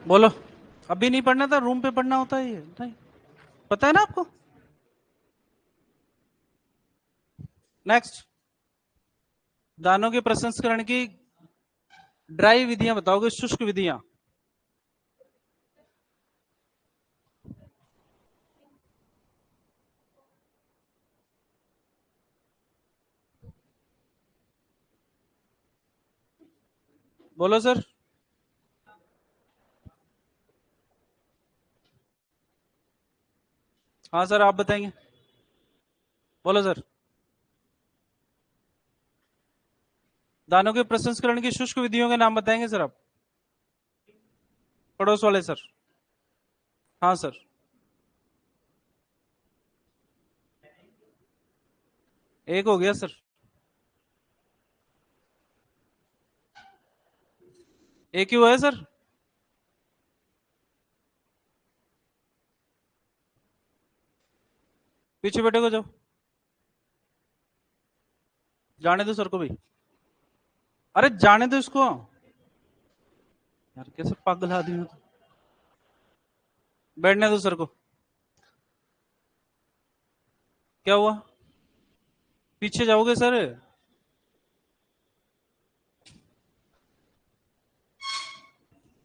बोलो। अभी नहीं पढ़ना था, रूम पे पढ़ना होता है ये, नहीं पता है ना आपको। नेक्स्ट, दानों के प्रसंस्करण की ड्राई विधियां बताओगे, शुष्क विधियां। बोलो सर। हाँ सर, आप बताएंगे। बोलो सर। दानों के प्रसंस्करण की शुष्क विधियों के नाम बताएंगे सर आप। पड़ोस वाले सर। हाँ सर। एक हो गया सर। एक ही हुआ है सर। पीछे बैठे को जाओ, जाने दो सर को भी। अरे जाने दो इसको यार, कैसे पागल आदमी हो तुम। बैठने दो सर को। क्या हुआ, पीछे जाओगे सर।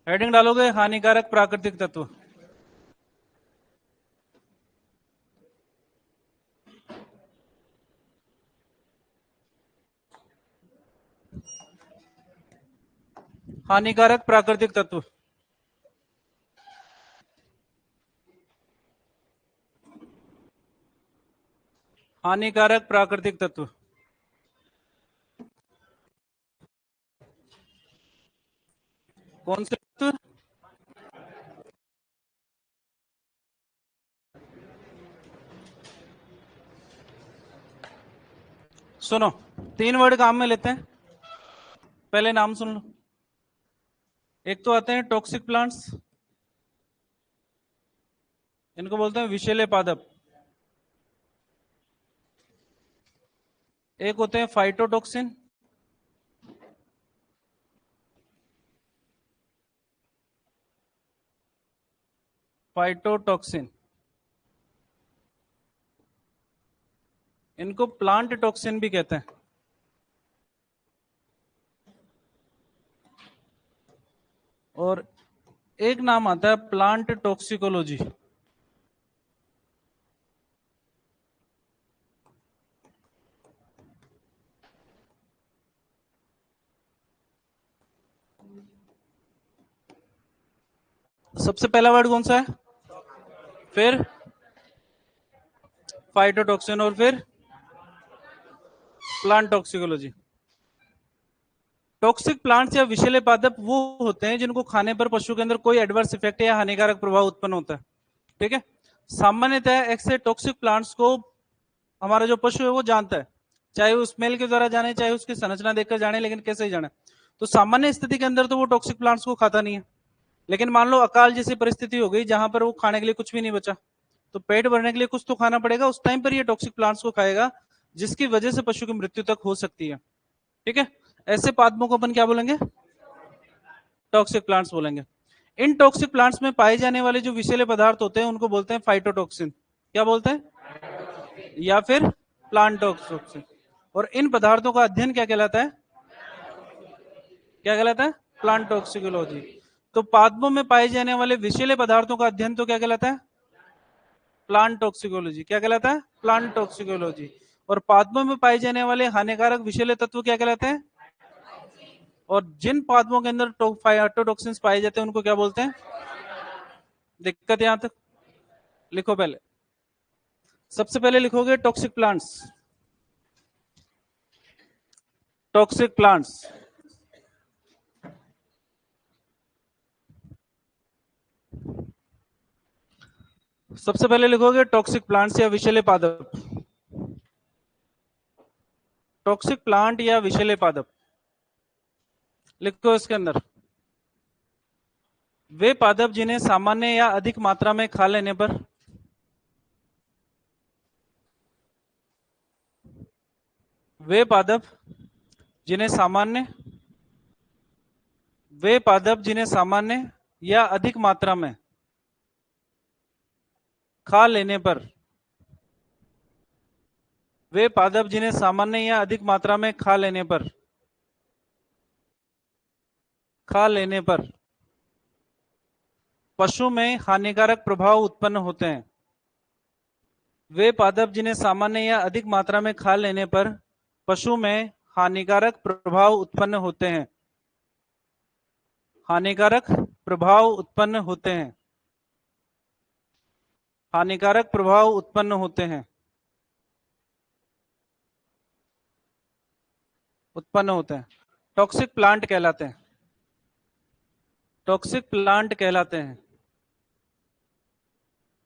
हेडिंग डालोगे हानिकारक प्राकृतिक तत्व। हानिकारक प्राकृतिक तत्व। हानिकारक प्राकृतिक तत्व। कौन से तत्व। सुनो, तीन वर्ड काम में लेते हैं, पहले नाम सुन लो। एक तो आते हैं टॉक्सिक प्लांट्स, इनको बोलते हैं विषैले पादप। एक होते हैं फाइटोटॉक्सिन। फाइटोटॉक्सिन, इनको प्लांट टॉक्सिन भी कहते हैं। और एक नाम आता है प्लांट टॉक्सिकोलॉजी। सबसे पहला वर्ड कौन सा है, फिर फाइटोटॉक्सिन और फिर प्लांट टॉक्सिकोलॉजी। टॉक्सिक प्लांट्स या विषैले पादप वो होते हैं जिनको खाने पर पशु के अंदर कोई एडवर्स इफेक्ट या हानिकारक प्रभाव उत्पन्न होता है। ठीक है। सामान्यतः ऐसे टॉक्सिक प्लांट्स को हमारा जो पशु है वो जानता है, चाहे वो स्मेल के द्वारा जाने, चाहे उसकी संरचना देखकर जाने, लेकिन कैसे ही जाने। तो सामान्य स्थिति के अंदर तो वो टॉक्सिक प्लांट्स को खाता नहीं है, लेकिन मान लो अकाल जैसी परिस्थिति हो गई जहां पर वो खाने के लिए कुछ भी नहीं बचा, तो पेट भरने के लिए कुछ तो खाना पड़ेगा, उस टाइम पर ये टॉक्सिक प्लांट्स को खाएगा, जिसकी वजह से पशु की मृत्यु तक हो सकती है। ठीक है। ऐसे पादपों को अपन क्या बोलेंगे, टॉक्सिक प्लांट्स बोलेंगे। इन टॉक्सिक प्लांट्स में पाए जाने वाले जो विषैले पदार्थ होते हैं उनको बोलते हैं फाइटोटॉक्सिन। क्या बोलते हैं, या फिर प्लांट टॉक्सिन। और इन पदार्थों का अध्ययन क्या कहलाता है, क्या कहलाता है, प्लांट टॉक्सिकोलॉजी। तो पादपों में पाए जाने वाले विषैले पदार्थों का अध्ययन तो क्या कहलाता है, प्लांट टॉक्सिकोलॉजी। क्या कहलाता है, प्लांट टॉक्सिकोलॉजी। और पादपों में पाए जाने वाले हानिकारक विषैले तत्व क्या कहलाते हैं। और जिन पादपों के अंदर फाइटोटॉक्सिन्स पाए जाते हैं उनको क्या बोलते हैं। दिक्कत यहां तक, लिखो पहले। सबसे पहले लिखोगे टॉक्सिक प्लांट्स। टॉक्सिक प्लांट्स, सबसे पहले लिखोगे टॉक्सिक प्लांट्स या विषैले पादप। टॉक्सिक प्लांट या विषैले पादप लिखो इसके अंदर। वे पादप जिन्हें सामान्य या अधिक मात्रा में खा लेने पर, वे पादप जिन्हें सामान्य, वे पादप जिन्हें सामान्य या अधिक मात्रा में खा लेने पर, वे पादप जिन्हें सामान्य या अधिक मात्रा में खा लेने पर पशु में हानिकारक प्रभाव उत्पन्न होते हैं। वे पादप जिन्हें सामान्य या अधिक मात्रा में खा लेने पर पशु में हानिकारक प्रभाव उत्पन्न होते हैं। हानिकारक प्रभाव उत्पन्न होते हैं। हानिकारक प्रभाव उत्पन्न होते हैं। उत्पन्न होते हैं। टॉक्सिक प्लांट कहलाते हैं। टॉक्सिक प्लांट कहलाते हैं।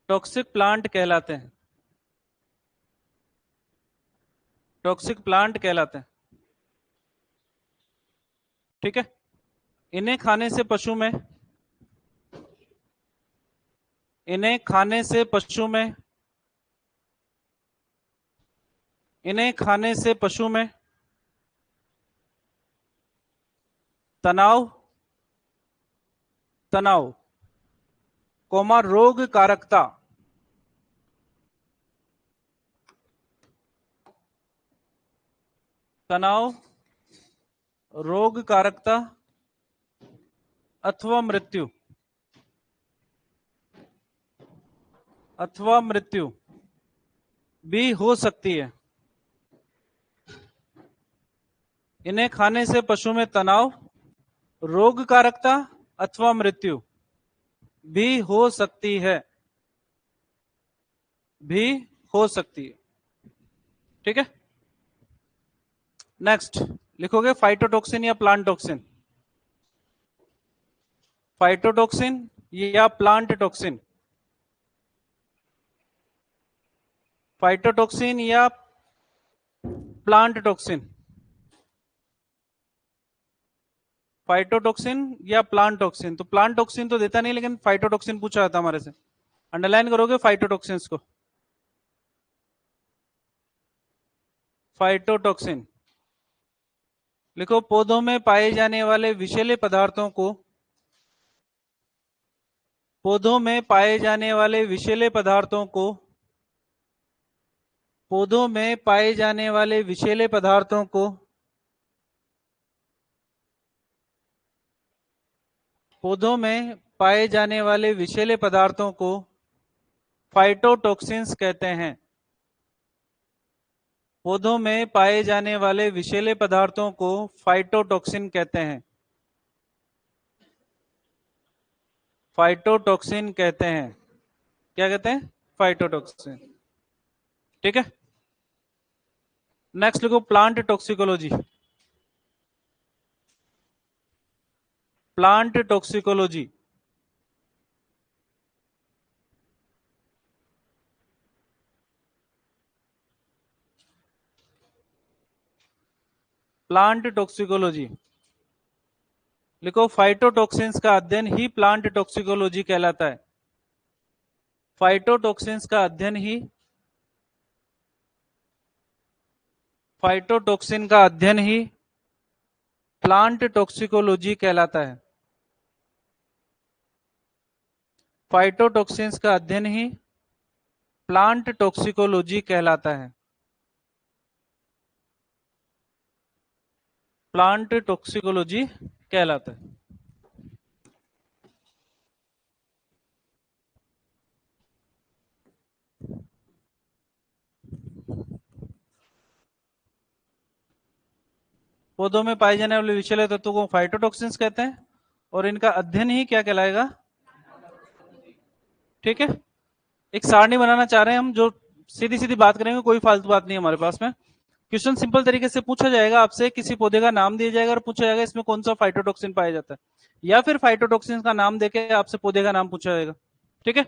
टॉक्सिक प्लांट कहलाते हैं। टॉक्सिक प्लांट कहलाते हैं। ठीक है। इन्हें खाने से पशु में इन्हें खाने से पशु में इन्हें खाने से पशु में तनाव कोमा रोग कारकता तनाव रोग कारकता अथवा मृत्यु भी हो सकती है। इन्हें खाने से पशु में तनाव, रोग कारकता अथवा मृत्यु भी हो सकती है। ठीक है। नेक्स्ट लिखोगे फाइटोटॉक्सिन या प्लांट टॉक्सिन। फाइटोटॉक्सिन या प्लांट टॉक्सिन। फाइटोटॉक्सिन या प्लांट टॉक्सिन। फाइटोटॉक्सिन या प्लांट टॉक्सिन। तो प्लांट टॉक्सिन तो देता नहीं, लेकिन फाइटोटॉक्सिन पूछा जाता हमारे से। अंडरलाइन करोगे फाइटोटॉक्सिन्स को। फाइटोटॉक्सिन लिखो पौधों में पाए जाने वाले विषैले पदार्थों को पौधों में पाए जाने वाले विषैले पदार्थों को पौधों में पाए जाने वाले विषैले पदार्थों को पौधों में पाए जाने वाले विषैले पदार्थों को फाइटोटॉक्सिन्स कहते हैं। पौधों में पाए जाने वाले विषैले पदार्थों को फाइटोटॉक्सिन कहते हैं। फाइटोटॉक्सिन कहते हैं। क्या कहते हैं? फाइटोटॉक्सिन। ठीक है। नेक्स्ट लिखो plant toxicology. Plant toxicology. Plant toxicology लिखो फाइटोटॉक्सिन्स का अध्ययन ही प्लांट टॉक्सिकोलॉजी कहलाता है। फाइटोटॉक्सिन्स का अध्ययन ही फाइटोटॉक्सिन का अध्ययन ही प्लांट टॉक्सिकोलॉजी कहलाता है। फाइटोटॉक्सिन्स का अध्ययन ही प्लांट टॉक्सिकोलॉजी कहलाता है। प्लांट टॉक्सिकोलॉजी कहलाता है। पौधों में पाए जाने वाले विषैले तत्वों को फाइटोटॉक्सिन्स कहते हैं और इनका अध्ययन ही क्या कहलाएगा? ठीक है। एक सारणी बनाना चाह रहे हैं हम, जो सीधी सीधी बात करेंगे, कोई फालतू बात नहीं हमारे पास में। क्वेश्चन सिंपल तरीके से पूछा जाएगा आपसे, किसी पौधे का नाम दिया जाएगा और पूछा जाएगा इसमें कौन सा फाइटोटॉक्सिन पाया जाता है, या फिर फाइटोटॉक्सिन का नाम देके आपसे पौधे का नाम पूछा जाएगा। ठीक है।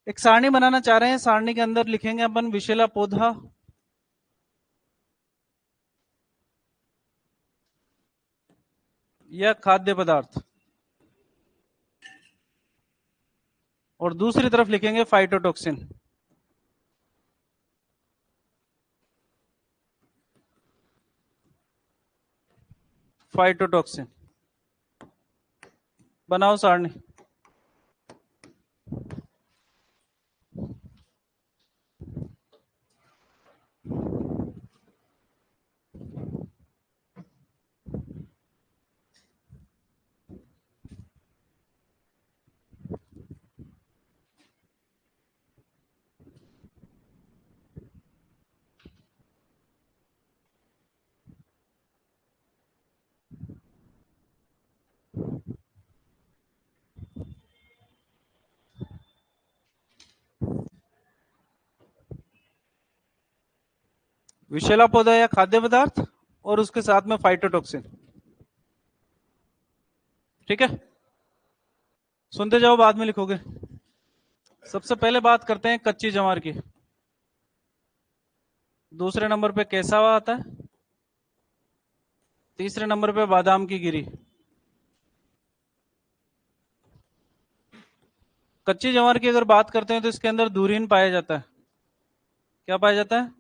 एक सारणी बनाना चाह रहे हैं, सारणी के अंदर लिखेंगे अपन विषैला पौधा, या खाद्य पदार्थ, और दूसरी तरफ लिखेंगे फाइटोटॉक्सिन। फाइटोटॉक्सिन बनाओ सारणी। विषैला पौधा या खाद्य पदार्थ और उसके साथ में फाइटोटॉक्सिन। ठीक है, सुनते जाओ, बाद में लिखोगे। सबसे पहले बात करते हैं कच्ची जवार की। दूसरे नंबर पे केसावा आता है। तीसरे नंबर पे बादाम की गिरी। कच्ची जवार की अगर बात करते हैं तो इसके अंदर धुरीन पाया जाता है। क्या पाया जाता है?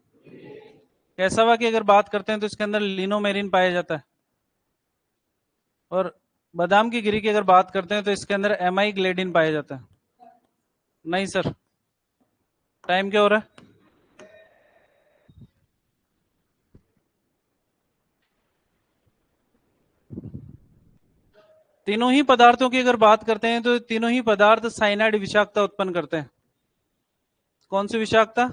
कैसावा की अगर बात करते हैं तो इसके अंदर लिनोमेरिन पाया जाता है। और बादाम की गिरी की अगर बात करते हैं तो इसके अंदर एमाई ग्लेडिन पाया जाता है। नहीं सर, टाइम क्या हो रहा है? तीनों ही पदार्थों की अगर बात करते हैं तो तीनों ही पदार्थ साइनाइड विषाक्तता उत्पन्न करते हैं। कौन सी विषाक्तता?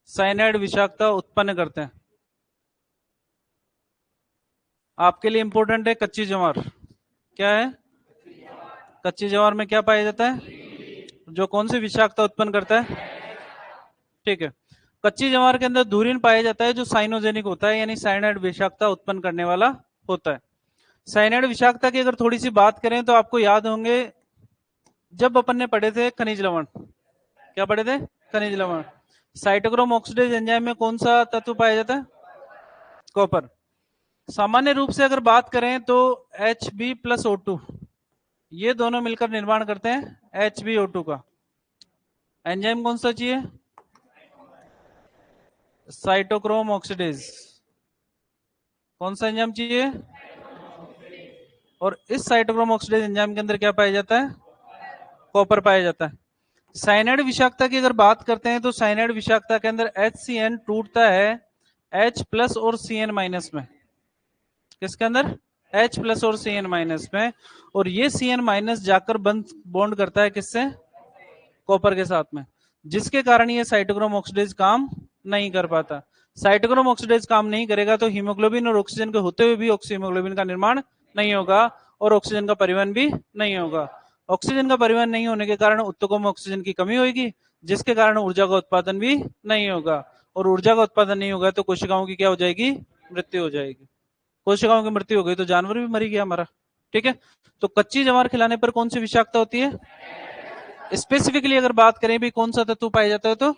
साइनाइड विषाक्तता उत्पन्न करते हैं। आपके लिए इंपॉर्टेंट है कच्ची ज्वार। क्या है? कच्ची ज्वार में क्या पाया जाता है जो कौन सी विषाक्तता उत्पन्न करता है? ठीक है, कच्ची ज्वार के अंदर धुरीन पाया जाता है जो साइनोजेनिक होता है, यानी साइनाइड विषाक्तता उत्पन्न करने वाला होता है। साइनाइड विषाक्तता की अगर थोड़ी सी बात करें तो आपको याद होंगे जब अपन ने पढ़े थे खनिज लवण। क्या पढ़े थे? खनिज लवण। साइटोक्रोम ऑक्सीडेज एंजाइम में कौन सा तत्व पाया जाता है? कॉपर। सामान्य रूप से अगर बात करें तो Hb+O2 ये दोनों मिलकर निर्माण करते हैं HbO2 का। एंजाइम कौन सा चाहिए? Cytochrome oxidase. कौन सा एंजाइम चाहिए? और इस साइटोक्रोम ऑक्सीडेज एंजाइम के अंदर क्या पाया जाता है? कॉपर पाया जाता है। साइनाइड विषाक्तता की अगर बात करते हैं तो साइनाइड विषाक्तता के अंदर HCN टूटता है H+ और Cn- में। किसके अंदर? H+ और Cn- में। और ये Cn- जाकर बॉन्ड करता है किससे? कॉपर के साथ में, जिसके कारण ये साइटोक्रोम ऑक्सीडेज काम नहीं कर पाता। साइटोक्रोम ऑक्सीडेज काम नहीं करेगा तो हीमोग्लोबिन और ऑक्सीजन के होते हुए भी ऑक्सीहीमोग्लोबिन का निर्माण नहीं होगा और ऑक्सीजन का परिवहन भी नहीं होगा। ऑक्सीजन का परिवहन नहीं होने के कारण उत्तकों में ऑक्सीजन की कमी होगी, जिसके कारण ऊर्जा का उत्पादन भी नहीं होगा। और ऊर्जा का उत्पादन नहीं होगा तो कोशिकाओं की क्या हो जाएगी? मृत्यु हो जाएगी। कोशिकाओं की मृत्यु हो गई तो जानवर भी मरी गया हमारा। ठीक है, तो कच्ची ज्वार खिलाने पर कौन सी विषाक्तता होती है? स्पेसिफिकली अगर बात करें भी कौन सा तत्व पाया जाता है तो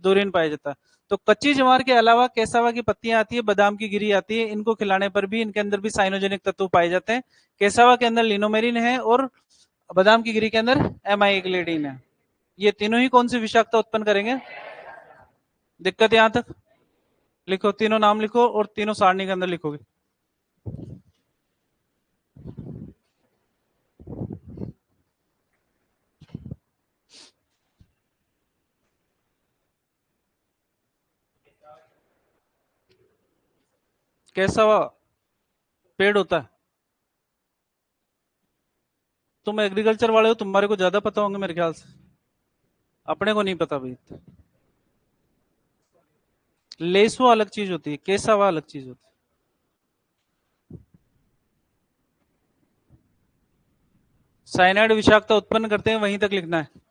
धुरीन पाया जाता है। तो कच्ची ज्वार के अलावा केसावा की पत्तियां आती है, बादाम की गिरी आती है, इनको खिलाने पर भी इनके अंदर भी साइनोजेनिक तत्व पाए जाते हैं। केसावा के अंदर लिनोमेरिन है और बादाम की गिरी के अंदर एमाइग्लेडिन है। ये तीनों ही कौन सी विषाक्तता उत्पन्न करेंगे? दिक्कत यहां तक? लिखो, तीनों नाम लिखो और तीनों सारणी के अंदर लिखोगे। केसावा पेड़ होता है। तुम एग्रीकल्चर वाले हो, तुम्हारे को ज्यादा पता होंगे मेरे ख्याल से, अपने को नहीं पता भाई। लेसुआ अलग चीज होती है, केसावा अलग चीज होती है। साइनाइड विषाक्तता उत्पन्न करते हैं, वहीं तक लिखना है।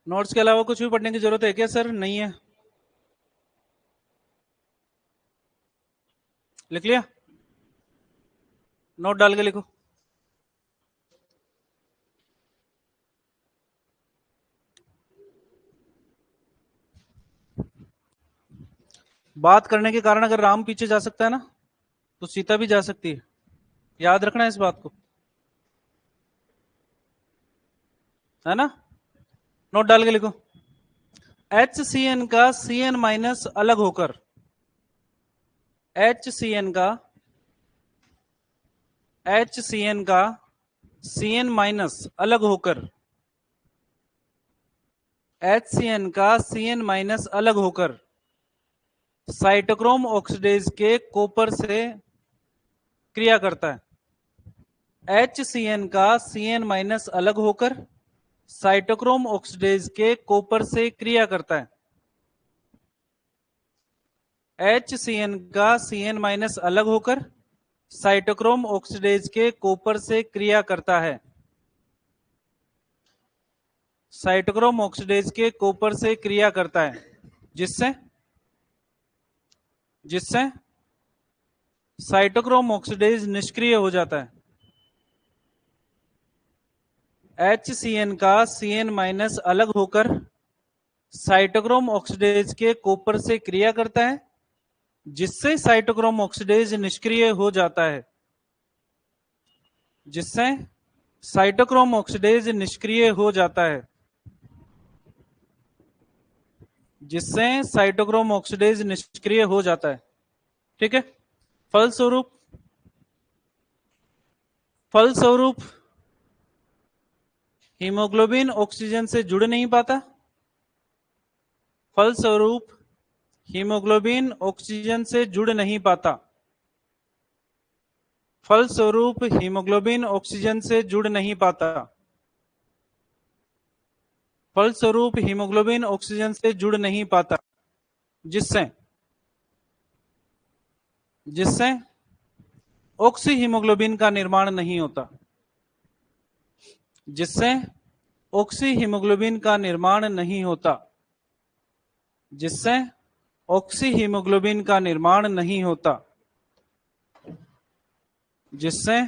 नोट्स के अलावा कुछ भी पढ़ने की जरूरत है क्या सर? नहीं है? लिख लिया? नोट डाल के लिखो। बात करने के कारण अगर राम पीछे जा सकता है ना, तो सीता भी जा सकती है। याद रखना इस बात को, है ना? नोट डाल के लिखो। HCN का CN माइनस अलग होकर, HCN का CN माइनस अलग होकर, HCN का CN माइनस अलग होकर साइटोक्रोम ऑक्सीडेज के कॉपर से क्रिया करता है। HCN का CN माइनस अलग होकर साइटोक्रोम ऑक्सीडेज के कॉपर से क्रिया करता है। HCN का CN माइनस अलग होकर साइटोक्रोम ऑक्सीडेज के कॉपर से क्रिया करता है। साइटोक्रोम ऑक्सीडेज के कॉपर से क्रिया करता है, जिससे साइटोक्रोम ऑक्सीडेज निष्क्रिय हो जाता है। HCN का CN माइनस अलग होकर साइटोक्रोम ऑक्सीडेज के कॉपर से क्रिया करता है, जिससे साइटोक्रोम ऑक्सीडेज निष्क्रिय हो जाता है। जिससे साइटोक्रोम ऑक्सीडेज निष्क्रिय हो जाता है। जिससे साइटोक्रोम ऑक्सीडेज निष्क्रिय हो जाता है। ठीक है। फलस्वरूप हीमोग्लोबिन ऑक्सीजन से जुड़ नहीं पाता। फलस्वरूप हीमोग्लोबिन ऑक्सीजन से जुड़ नहीं पाता। फलस्वरूप हीमोग्लोबिन ऑक्सीजन से जुड़ नहीं पाता। फलस्वरूप हीमोग्लोबिन ऑक्सीजन से जुड़ नहीं पाता, जिससे ऑक्सी हीमोग्लोबिन का निर्माण नहीं होता। जिससे ऑक्सी हीमोग्लोबिन का निर्माण नहीं होता। जिससे ऑक्सी हीमोग्लोबिन का निर्माण नहीं होता। जिससे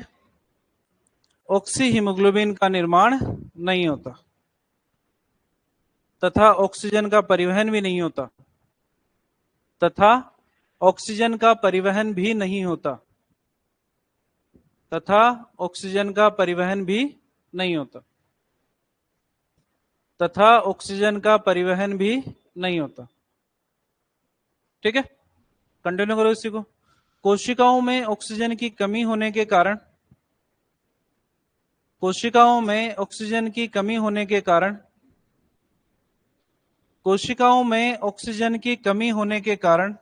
ऑक्सी हीमोग्लोबिन का निर्माण नहीं होता तथा ऑक्सीजन का परिवहन भी नहीं होता। तथा ऑक्सीजन का परिवहन भी नहीं होता। तथा ऑक्सीजन का परिवहन भी नहीं होता। तथा ऑक्सीजन का परिवहन भी नहीं होता। ठीक है, कंटिन्यू करो इसी को। कोशिकाओं में ऑक्सीजन की कमी होने के कारण, कोशिकाओं में ऑक्सीजन की कमी होने के कारण, कोशिकाओं में ऑक्सीजन की कमी होने के कारण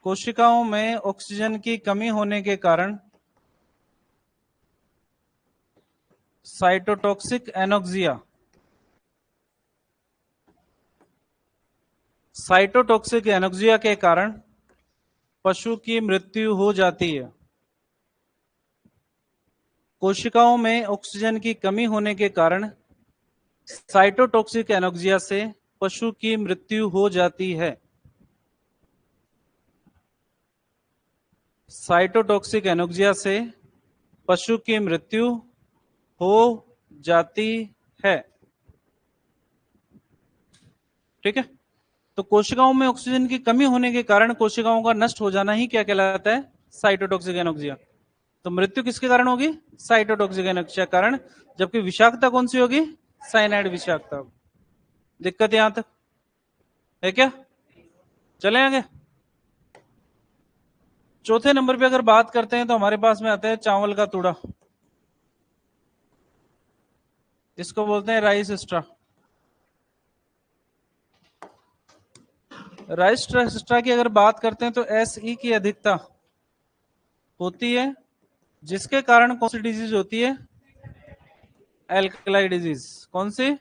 कोशिकाओं में ऑक्सीजन की कमी होने के कारण साइटोटॉक्सिक एनोक्सिया, साइटोटॉक्सिक एनोक्सिया के कारण पशु की मृत्यु हो जाती है। कोशिकाओं में ऑक्सीजन की कमी होने के कारण साइटोटॉक्सिक एनोक्सिया से पशु की मृत्यु हो जाती है। साइटोटॉक्सिक एनोक्सिया से पशु की मृत्यु हो जाती है। ठीक है, तो कोशिकाओं में ऑक्सीजन की कमी होने के कारण कोशिकाओं का नष्ट हो जाना ही क्या कहलाता है? Cytotoxic anoxia. तो मृत्यु किसके कारण होगी? साइटोटॉक्सिक एनोक्सिया कारण। जबकि विषाक्तता कौन सी होगी? साइनाइड विषाक्तता। दिक्कत यहां तक है क्या? चले आगे। चौथे नंबर पे अगर बात करते हैं तो हमारे पास में आता है चावल का तूड़ा। इसको बोलते हैं राइस स्ट्रा। राइस स्ट्रा की अगर बात करते हैं तो SE की अधिकता होती है, जिसके कारण कौन सी डिजीज होती है? Alkali disease. कौन सी?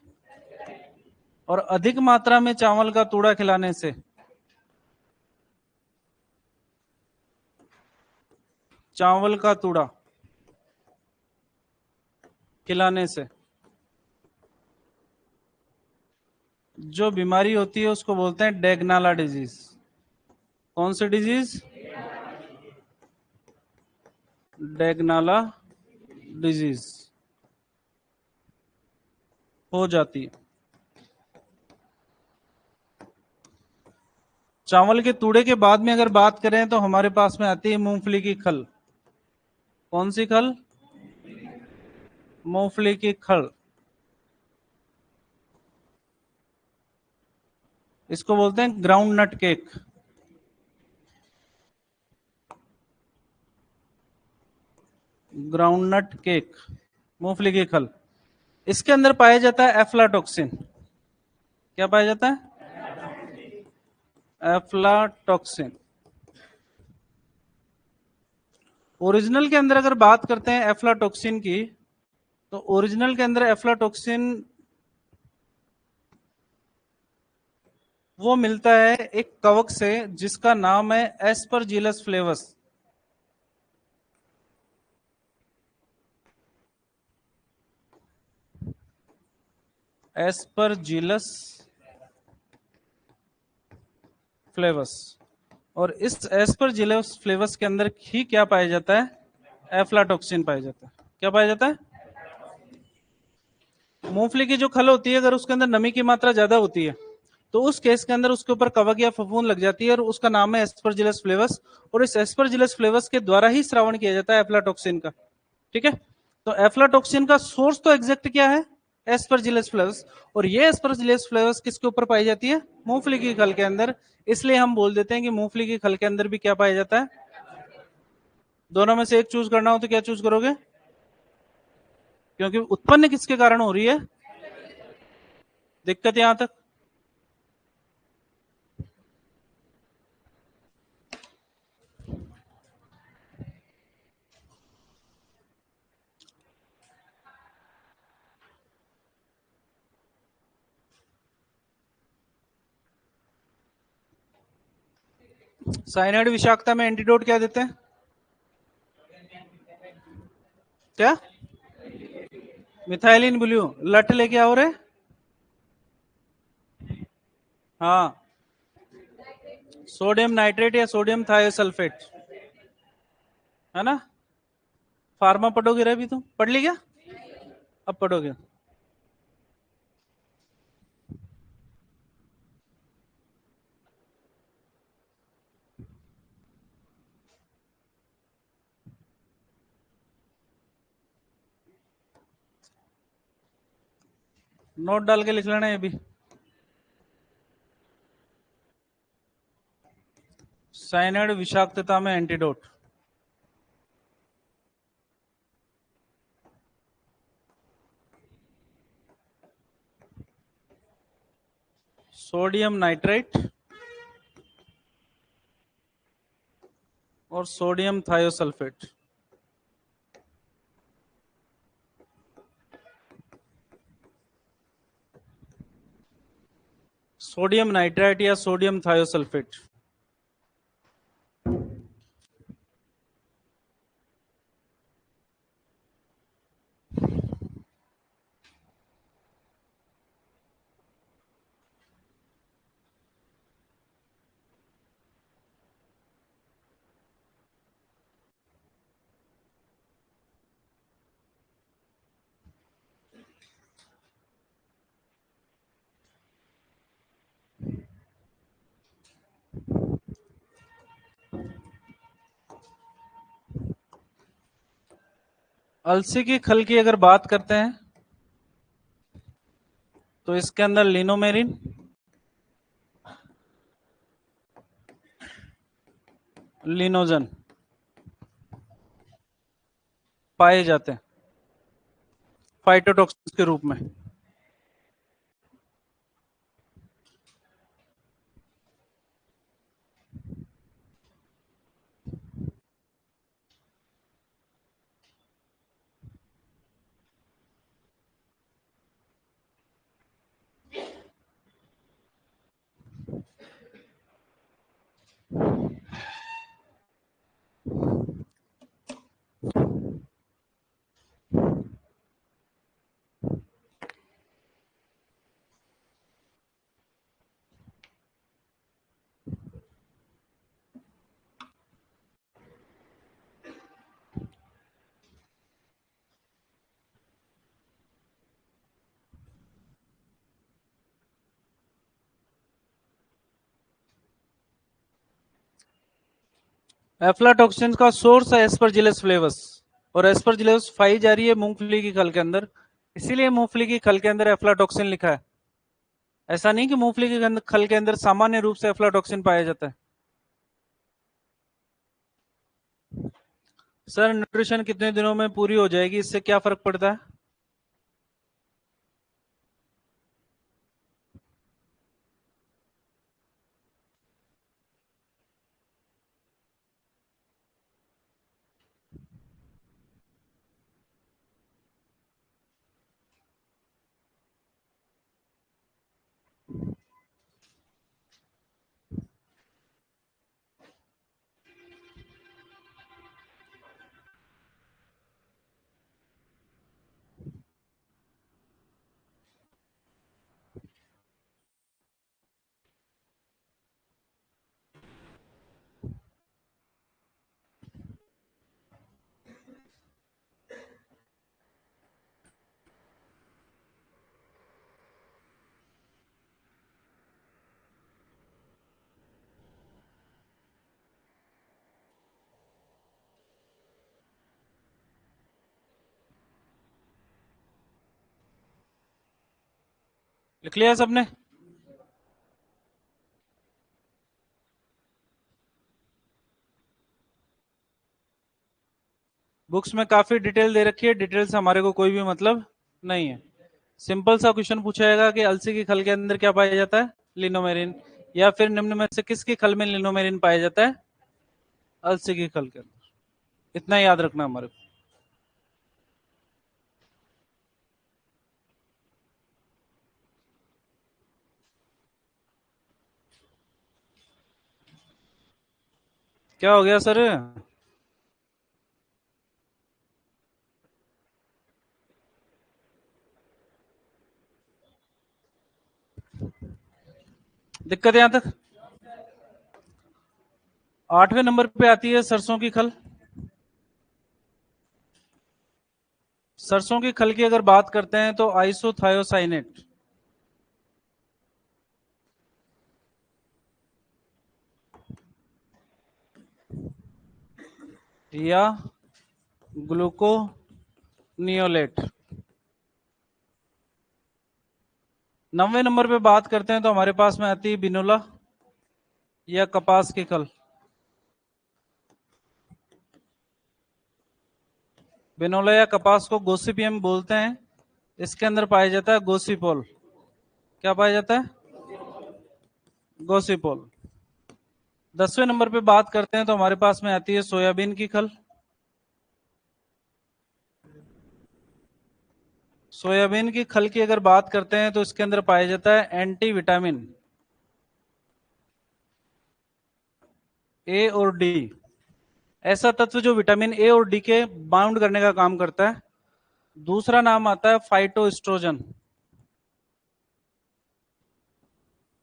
और अधिक मात्रा में चावल का तूड़ा खिलाने से, चावल का तूड़ा खिलाने से जो बीमारी होती है उसको बोलते हैं डेगनाला डिजीज। कौन सी डिजीज? डेगनाला डिजीज हो जाती है। चावल के तूड़े के बाद में अगर बात करें तो हमारे पास में आती है मूंगफली की खल। कौन सी खल? मूंगफली की खल। इसको बोलते हैं groundnut cake. Groundnut cake, मूंगफली की खल। इसके अंदर पाया जाता है एफ्लाटॉक्सिन। क्या पाया जाता है? एफ्लाटॉक्सिन। ओरिजिनल के अंदर अगर बात करते हैं एफ्लाटॉक्सिन की, तो ओरिजिनल के अंदर एफ्लाटॉक्सिन वो मिलता है एक कवक से जिसका नाम है एस्परजिलस फ्लेवस। एस्परजिलस फ्लेवस। और इस एस्परजिलस फ्लेवस के अंदर ही क्या पाया जाता है? एफ्लाटॉक्सिन पाया जाता है। क्या पाया जाता है? मूंगफली की जो खल होती है, अगर उसके अंदर नमी की मात्रा ज्यादा होती है तो उस केस के अंदर उसके ऊपर कवक या फफूंद लग जाती है और उसका नाम है एस्परजिलस फ्लेवस। और इस एस्परजिलस फ्लेवस के द्वारा ही श्रावण किया जाता है एफ्लाटॉक्सिन का। ठीक है, तो एफ्लाटॉक्सिन का सोर्स तो एग्जैक्ट क्या है? एस्परजिलस फ्लेवस। और ये एस्परजिलस फ्लेवस किसके ऊपर पाई जाती है? मूंगफली की खल के अंदर। इसलिए हम बोल देते हैं कि मूंगफली की खल के अंदर भी क्या पाया जाता है? दोनों में से एक चूज करना हो तो क्या चूज करोगे? क्योंकि उत्पन्न किसके कारण हो रही है? दिक्कत यहां तक? साइनाइड विषाक्तता में एंटीडोट क्या देते हैं? क्या? Methylene blue. लट लेके आओ रे। हाँ, सोडियम नाइट्रेट या सोडियम थायोसल्फेट, है ना? फार्मा पढ़ोगे रे? अभी तुम पढ़ ली क्या? अब पढ़ोगे। नोट डाल के लिख लेना ये भी। साइनाइड विषाक्तता में एंटीडोट। सोडियम नाइट्रेट और सोडियम थायोसल्फेट। सोडियम नाइट्राइट या सोडियम थायोसल्फेट। अलसी की खल की अगर बात करते हैं तो इसके अंदर लिनोमेरिन, लिनोजन पाए जाते हैं फाइटोटॉक्सिन्स के रूप में। एफ्लाटॉक्सिन का सोर्स है एस्परजिलस फ्लेवस। और एस्परजिलस पाई जा रही है मूंगफली की खल के अंदर, इसीलिए मूंगफली की खल के अंदर एफ्लाटॉक्सिन लिखा है। ऐसा नहीं कि मूंगफली के खल के अंदर सामान्य रूप से एफ्लाटॉक्सिन पाया जाता है। सर न्यूट्रिशन कितने दिनों में पूरी हो जाएगी, इससे क्या फर्क पड़ता है? लिख लिया सबने? बुक्स में काफी डिटेल दे रखी है, डिटेल से हमारे को कोई भी मतलब नहीं है। सिंपल सा क्वेश्चन पूछा जाएगा कि अलसी की खल के अंदर क्या पाया जाता है? लिनोमेरिन। या फिर निम्न में से किसकी खल में लिनोमेरिन पाया जाता है? अलसी की खल के अंदर। इतना याद रखना हमारे को। क्या हो गया सर? दिक्कत यहां तक? 8वें नंबर पे आती है सरसों की खल। सरसों की खल की अगर बात करते हैं तो आइसोथायोसाइनेट या ग्लूकोनियोलेट। 9वें नंबर पे बात करते हैं तो हमारे पास में आती है बिनोला या कपास की खल। बिनोला या कपास को गोसिपियम बोलते हैं। इसके अंदर पाया जाता है गोसिपोल। क्या पाया जाता है? गोसिपोल। 10वें नंबर पे बात करते हैं तो हमारे पास में आती है सोयाबीन की खल। सोयाबीन की खल की अगर बात करते हैं तो इसके अंदर पाया जाता है एंटी विटामिन ए और डी। ऐसा तत्व जो विटामिन ए और डी के बाउंड करने का काम करता है। दूसरा नाम आता है फाइटोस्ट्रोजन।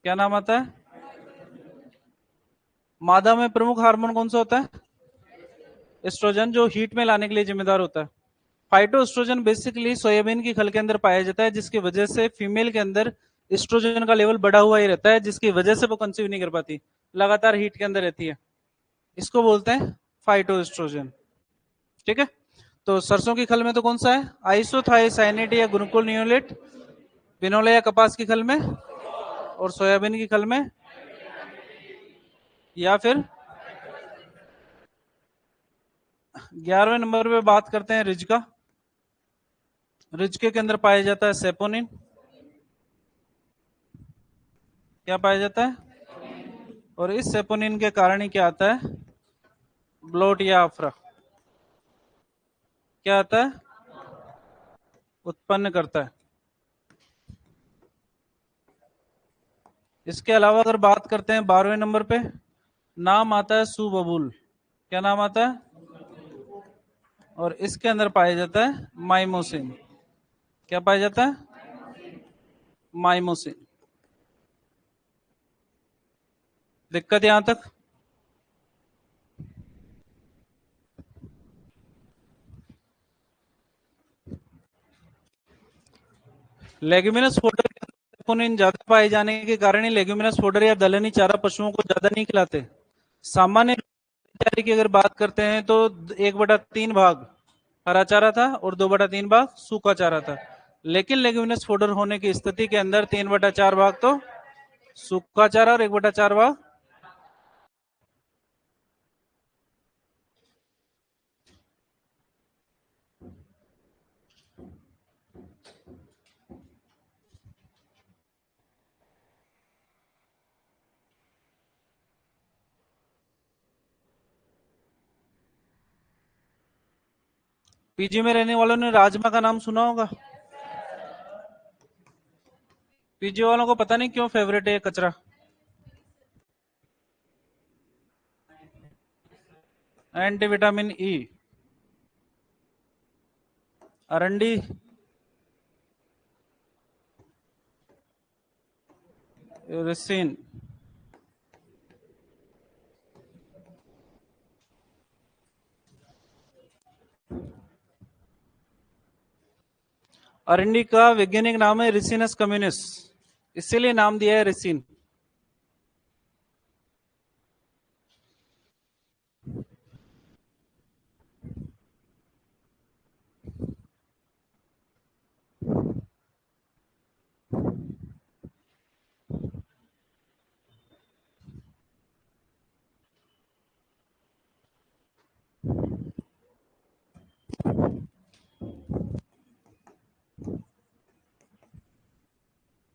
क्या नाम आता है? मादा में प्रमुख हार्मोन कौन सा होता है? एस्ट्रोजन, जो हीट में लाने के लिए जिम्मेदार होता है। फाइटोस्ट्रोजन बेसिकली सोयाबीन की खल के अंदर पाया जाता है, जिसकी वजह से फीमेल के अंदर एस्ट्रोजन का लेवल बढ़ा हुआ ही रहता है, जिसकी वजह से वो कंसीव नहीं कर पाती, लगातार हीट के अंदर रहती है। इसको बोलते हैं फाइटोस्ट्रोजन। ठीक है। तो सरसों की खल में तो कौन सा है? आइसोथायोसाइनेट या ग्लूकोनियोलेट। बिनोले या कपास की खल में, और सोयाबीन की खल में, या फिर 11वें नंबर पे बात करते हैं रिज का। रिजके के अंदर पाया जाता है सेपोनिन। क्या पाया जाता है? और इस सेपोनिन के कारण ही क्या आता है? ब्लोट या अफरा। क्या आता है? उत्पन्न करता है। इसके अलावा अगर बात करते हैं 12वें नंबर पे, नाम आता है सुबबुल। क्या नाम आता है? और इसके अंदर पाया जाता है माइमोसिन। क्या पाया जाता है? माइमोसिन। दिक्कत यहां तक? लेग्यूमिनस फोडर के अंदर सेपोनिन ज्यादा पाए जाने के कारण ही लेग्यूमिनस फोडर या दलहनी चारा पशुओं को ज्यादा नहीं खिलाते। सामान्य चारे की अगर बात करते हैं तो 1/3 भाग हरा चारा था और 2/3 भाग सूखा चारा था। लेकिन लेग्यूमिनस फोडर होने की स्थिति के अंदर 3/4 भाग तो सूखा चारा और 1/4 भाग पीजी में रहने वालों ने राजमा का नाम सुना होगा। पीजी वालों को पता नहीं क्यों फेवरेट है ये कचरा। एंटी विटामिन ई, अरंडी, रिसिन। अरंडी का वैज्ञानिक नाम है रिसिनस कम्युनिस, इसीलिए नाम दिया है रिसिन।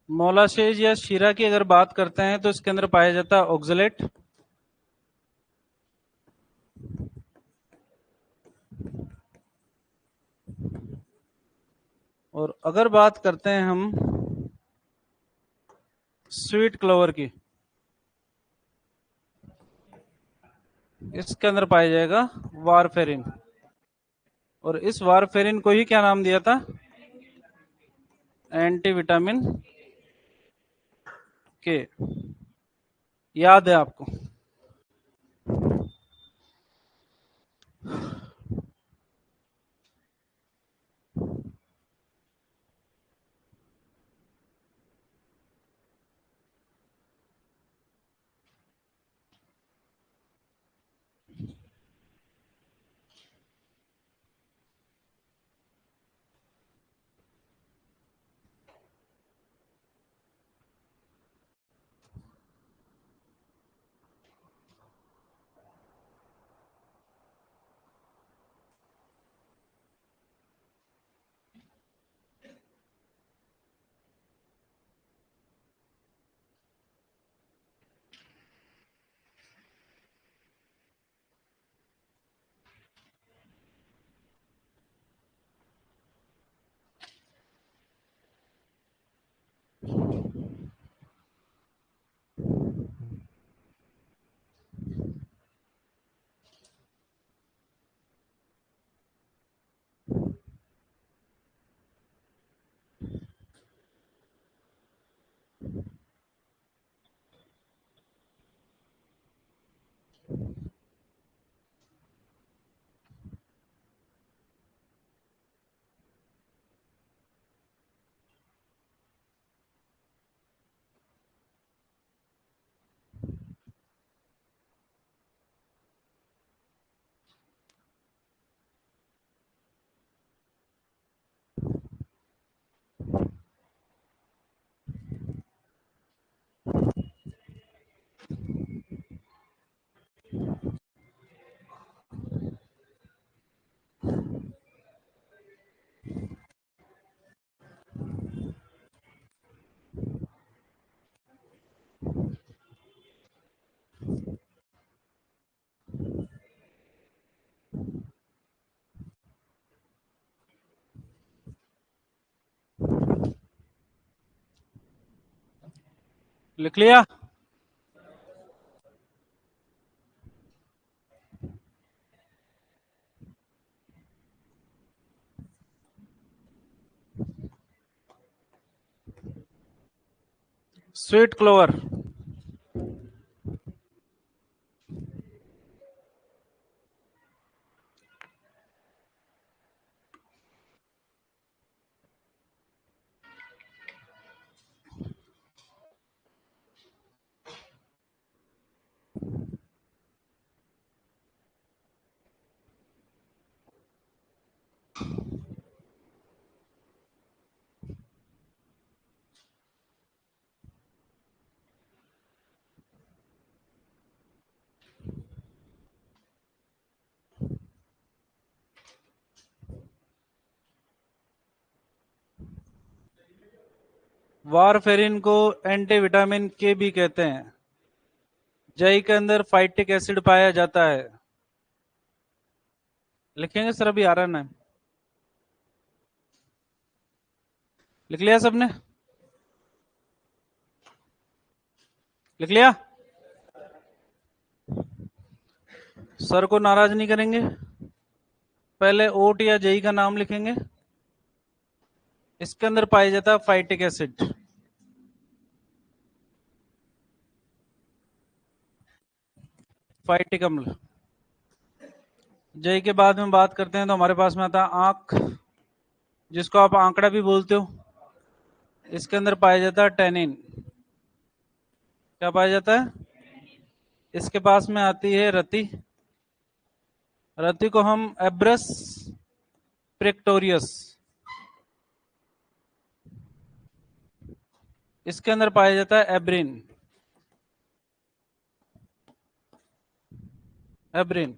मोलासेज या शीरा की अगर बात करते हैं तो इसके अंदर पाया जाता है ऑक्सलेट। और अगर बात करते हैं हम स्वीट क्लोवर की, इसके अंदर पाया जाएगा वारफेरिन। और इस वारफेरिन को ही क्या नाम दिया था? एंटी विटामिन के। याद है आपको? लिख लिया? Sweet clover. वारफेरिन को एंटी विटामिन के भी कहते हैं। जई के अंदर फाइटिक एसिड पाया जाता है। लिखेंगे सर, अभी आ रहा ना, लिख लिया सबने? लिख लिया? सर को नाराज नहीं करेंगे? पहले ओट या जेई का नाम लिखेंगे। इसके अंदर पाया जाता है फाइटिक एसिड। फाइटिक अम्ल। जेई के बाद में बात करते हैं तो हमारे पास में आता है आंख, जिसको आप आंकड़ा भी बोलते हो। इसके अंदर पाया जाता है टेनिन। क्या पाया जाता है? इसके पास में आती है रति। रति को हम एब्रस प्रेक्टोरियस, इसके अंदर पाया जाता है एब्रिन। एब्रिन।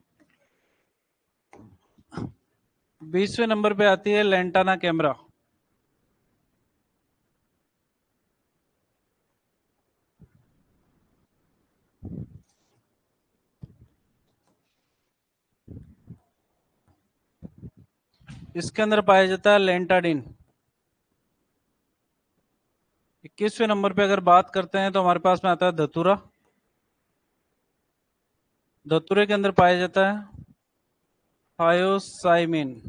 20वें नंबर पे आती है लेंटाना कैमरा। इसके अंदर पाया जाता है लेंटाडिन। 21वें नंबर पे अगर बात करते हैं तो हमारे पास में आता है धतूरा। धतूरे के अंदर पाया जाता है हायोसाइमिन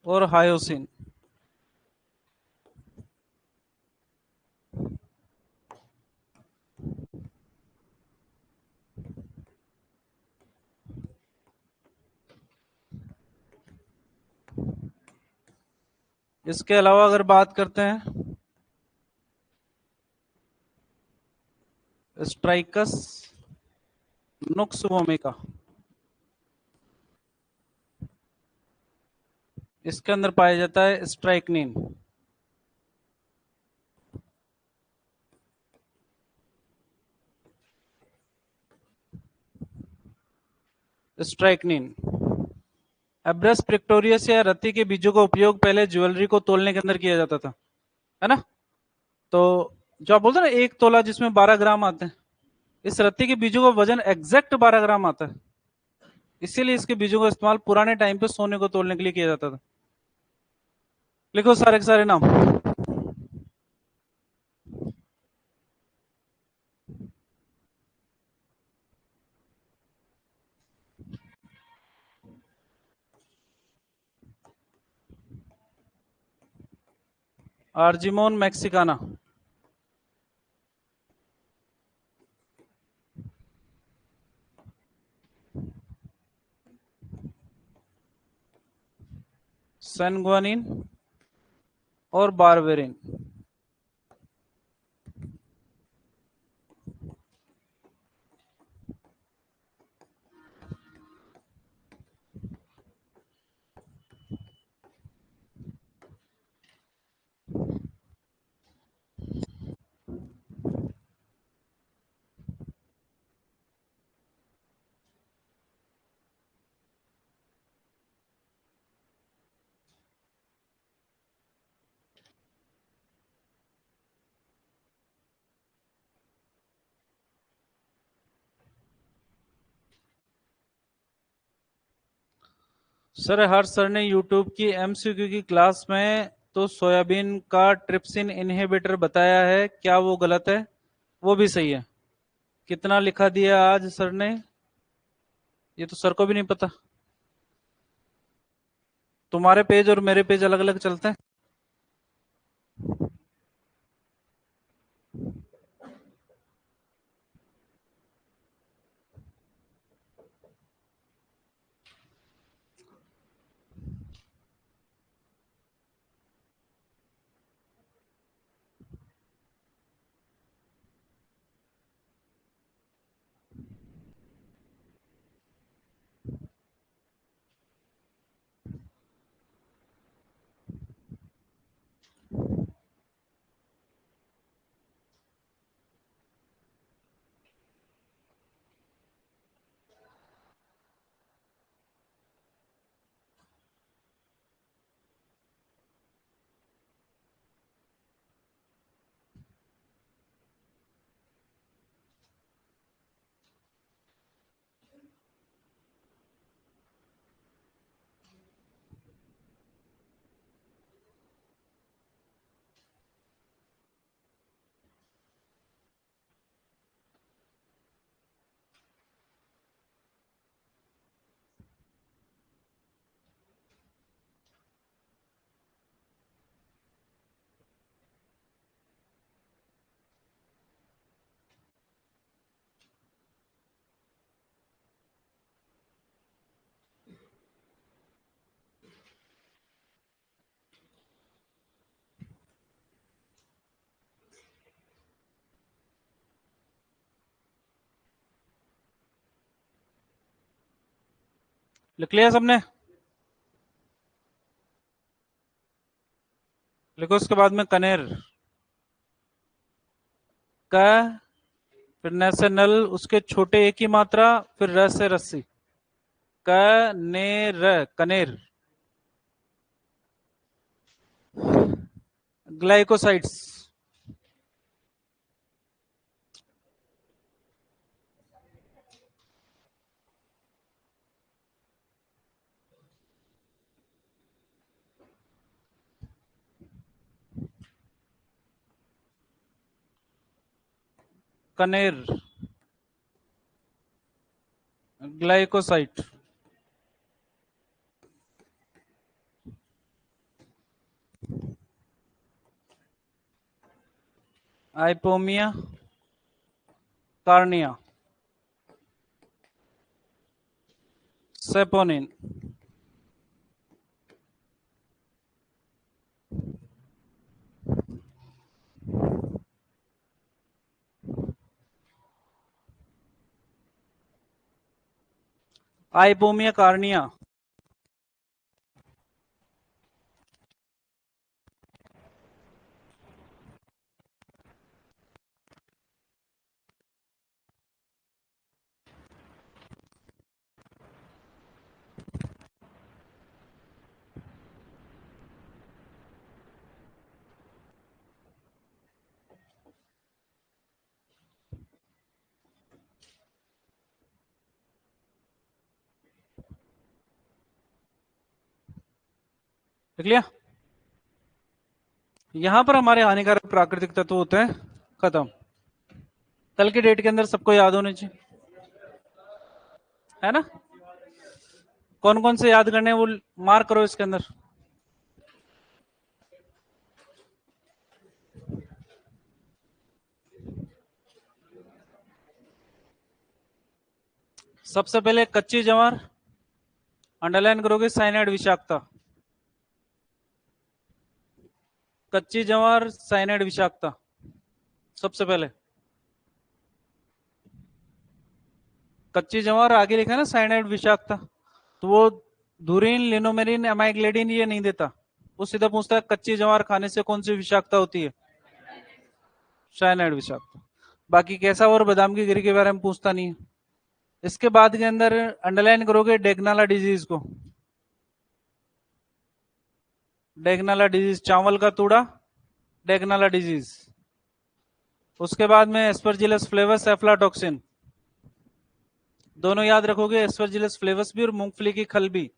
और हायोसिन। इसके अलावा अगर बात करते हैं स्ट्राइकस नुक्स वोमिका, इसके अंदर पाया जाता है स्ट्राइकनिन। स्ट्राइकनिन। एब्रस प्रिक्टोरियस या रत्ती के बीजों का उपयोग पहले ज्वेलरी को तोलने के अंदर किया जाता था, है ना? तो जो आप बोलते हैं ना 1 तोला जिसमें 12 ग्राम आते हैं, इस रत्ती के बीजों का वजन एग्जैक्ट 12 ग्राम आता है। इसीलिए इसके बीजों का इस्तेमाल पुराने टाइम पे सोने को तोलने के लिए किया जाता था। लिखो सारे के सारे नाम। आर्जिमोन मैक्सिकाना, सैनग्वानिन और बारबेरिन। सर हर सर ने यूट्यूब की एमसीक्यू की क्लास में तो सोयाबीन का ट्रिप्सिन इनहिबिटर बताया है, क्या वो गलत है? वो भी सही है। कितना लिखा दिया आज सर ने, ये तो सर को भी नहीं पता। तुम्हारे पेज और मेरे पेज अलग अलग चलते हैं। लिख लिया सबने? लिखो उसके बाद में कनेर, क, फिर न से नल, उसके छोटे एक ही मात्रा, फिर र से रस्सी, कनेर, कनेर। ग्लाइकोसाइड्स, कनेर, glycoside, Ipomoea, cornea, saponin, Ipomoea cornea. देख लिया? यहां पर हमारे हानिकारक प्राकृतिक तत्व होते हैं, खत्म। कल की डेट के अंदर सबको याद होने चाहिए, है ना? कौन कौन से याद करने हैं वो मार्क करो इसके अंदर। सबसे पहले कच्ची जवार, अंडरलाइन करोगे, साइनाइड विषाक्तता। कच्ची जवार, साइनाइड विषाक्तता, सबसे पहले। कच्ची जवार आगे लिखा है ना, साइनाइड विषाक्तता, तो वो धुरीन, लिनोमेरिन, एमाइग्लेडिन ये नहीं देता। वो सीधा पूछता है कच्ची जवार खाने से कौन सी विषाक्तता होती है, साइनाइड विषाक्तता। बाकी कैसा और बादाम की गिरी के बारे में पूछता नहीं है। इसके बाद के अंदर अंडरलाइन करोगे डेगनाला डिजीज को, डेगनाला डिजीज, चावल का तूड़ा, डेगनाला डिजीज। उसके बाद में एस्परजिलस फ्लेवस, एफ्लाटॉक्सिन, दोनों याद रखोगे, एस्परजिलस फ्लेवस भी और मूंगफली की खल भी।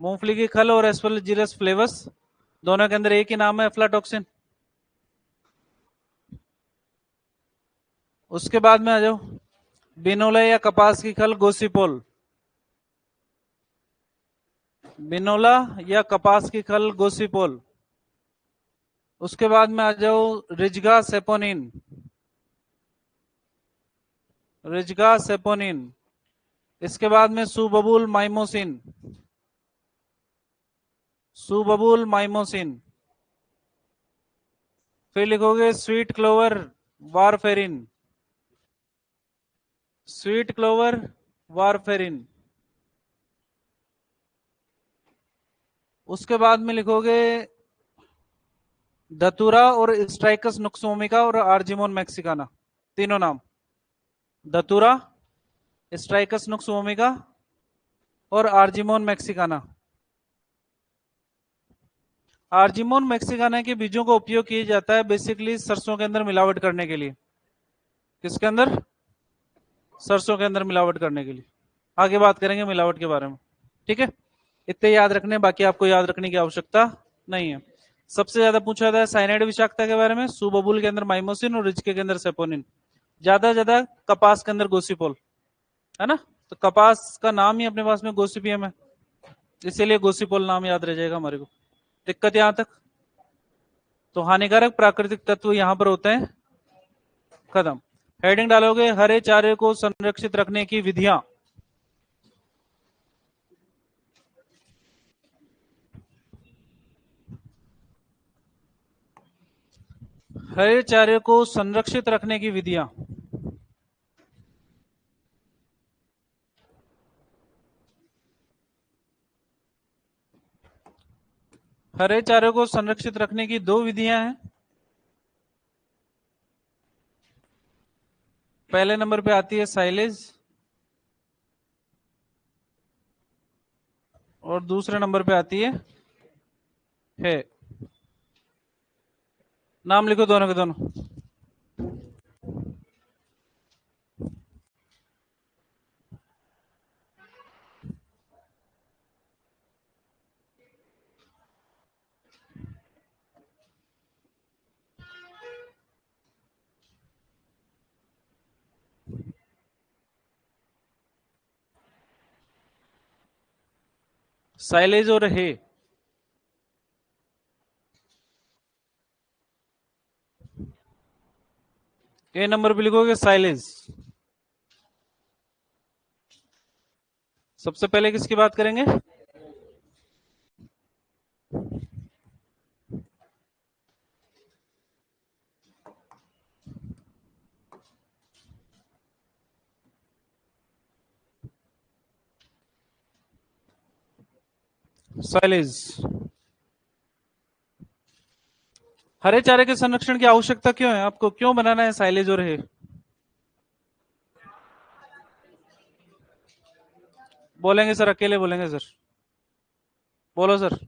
मूंगफली की खल और एस्परजिलस फ्लेवस दोनों के अंदर एक ही नाम है, एफ्लाटॉक्सिन। उसके बाद में आ जाओ, बिनोला या कपास की खल, गोसीपोल, बिनोला या कपास की खल, गोसीपोल। उसके बाद में आ जाओ, रिजगा सेपोनिन, रिजगा सेपोनिन। इसके बाद में सुबबुल माइमोसिन, सुबबुल माइमोसिन। फिर लिखोगे sweet clover, warfarin, sweet clover, warfarin. उसके बाद में लिखोगे धतूरा और स्ट्राइकस नुक्सोमिका और आर्जिमोन मैक्सिकाना, तीनों नाम, धतूरा, स्ट्राइकस नुक्सोमिका और आर्जिमोन मैक्सिकाना। आर्जिमोन मैक्सिकाना के बीजों का उपयोग किया जाता है बेसिकली सरसों के अंदर मिलावट करने के लिए। किसके अंदर? सरसों के अंदर मिलावट करने के लिए। आगे बात करेंगे मिलावट के बारे में, ठीक है? इतने याद रखने, बाकी आपको याद रखने की आवश्यकता नहीं है। सबसे ज्यादा पूछा जाता है साइनाइड विषाक्तता के बारे में, सुबबुल के अंदर माइमोसिन और रिजके के अंदर सेपोनिन। ज्यादा कपास के अंदर गोसीपोल, है ना? तो कपास का नाम ही अपने पास में गोसिपियम है, इसीलिए गोसीपोल नाम याद रह जाएगा हमारे को। दिक्कत यहां तक? तो हानिकारक प्राकृतिक तत्व यहां पर होते हैं, खत्म। हेडिंग डालोगे, हरे चारे को संरक्षित रखने की विधियां। हरे चारे को संरक्षित रखने की विधियां। हरे चारे को संरक्षित रखने की दो विधियां हैं। पहले नंबर पे आती है साइलेज और दूसरे नंबर पे आती है। नाम लिखो दोनों के दोनों। साइलेज और है। ए नंबर पे लिखोगे साइलेज। सबसे पहले किसकी बात करेंगे? साइलेज। हरे चारे के संरक्षण की आवश्यकता क्यों है? आपको क्यों बनाना है साइलेज और है? बोलेंगे सर, अकेले बोलेंगे सर। बोलो सर।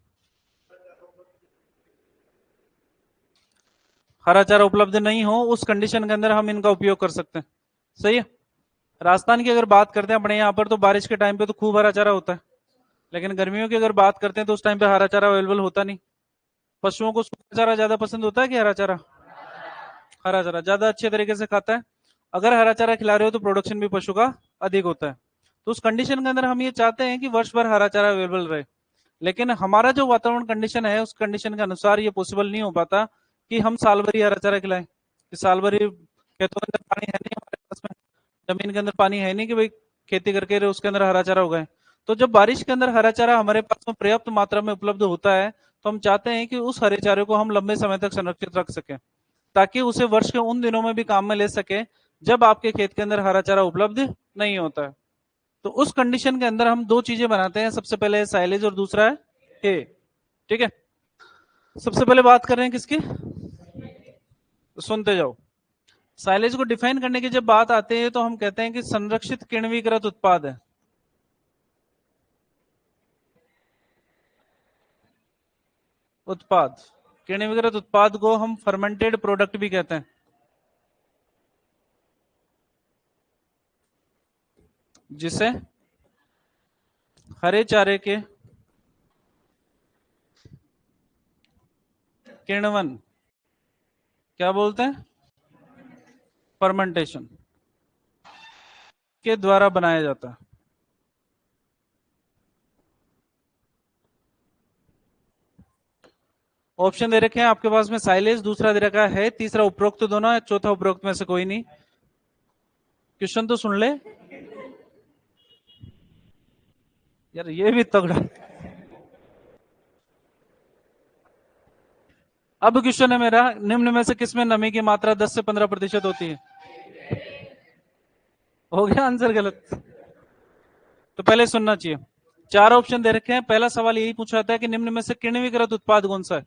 हरा चारा उपलब्ध नहीं हो उस कंडीशन के अंदर हम इनका उपयोग कर सकते हैं। सही है। राजस्थान की अगर बात करते हैं अपने यहाँ पर, तो बारिश के टाइम पे तो खूब हरा चारा होता है, लेकिन गर्मियों की अगर बात करते हैं तो उस टाइम पे हरा चारा अवेलेबल होता नहीं। पशुओं को सूखा चारा ज्यादा पसंद होता है कि हरा चारा? हरा चारा ज्यादा अच्छे तरीके से खाता है। अगर हरा चारा खिला रहे हो तो प्रोडक्शन भी पशु का अधिक होता है। तो उस कंडीशन के अंदर हम ये चाहते हैं कि वर्ष भर हरा चारा अवेलेबल रहे, लेकिन हमारा जो वातावरण कंडीशन है उस कंडीशन के अनुसार ये पॉसिबल नहीं हो पाता कि हम साल भर ही हरा चारा खिलाएं। कि साल भर ही खेतों के अंदर पानी है नहीं हमारे पास में, जमीन के अंदर पानी है नहीं कि भाई खेती करके उसके अंदर हरा चारा उगाए। तो जब बारिश के अंदर हरा चारा हमारे पास में पर्याप्त मात्रा में उपलब्ध होता है, तो हम चाहते हैं कि उस हरे चारे को हम लंबे समय तक संरक्षित रख सकें, ताकि उसे वर्ष के उन दिनों में भी काम में ले सके जब आपके खेत के अंदर हरा चारा उपलब्ध नहीं होता है। तो उस कंडीशन के अंदर हम दो चीजें बनाते हैं, सबसे पहले है साइलेज और दूसरा है हे। ठीक है। सबसे पहले बात कर रहे हैं किसकी? सुनते जाओ। साइलेज को डिफाइन करने की जब बात आती है तो हम कहते हैं कि संरक्षित किण्वीकृत उत्पाद है। उत्पाद, किण्वीकृत उत्पाद को हम फर्मेंटेड प्रोडक्ट भी कहते हैं, जिसे हरे चारे के किण्वन क्या बोलते हैं? फर्मेंटेशन के द्वारा बनाया जाता है। ऑप्शन दे रखे हैं आपके पास में, साइलेज, दूसरा दे रखा है, तीसरा उपरोक्त दोनों है, चौथा उपरोक्त में से कोई नहीं। क्वेश्चन तो सुन ले यार, ये भी तगड़ा। अब क्वेश्चन है मेरा, निम्न में से किसमें नमी की मात्रा 10 से 15% होती है? हो गया आंसर गलत। तो पहले सुनना चाहिए। चार ऑप्शन दे रखे हैं, पहला सवाल यही पूछा जाता है कि निम्न में से किण्वीकृत उत्पाद कौन सा है?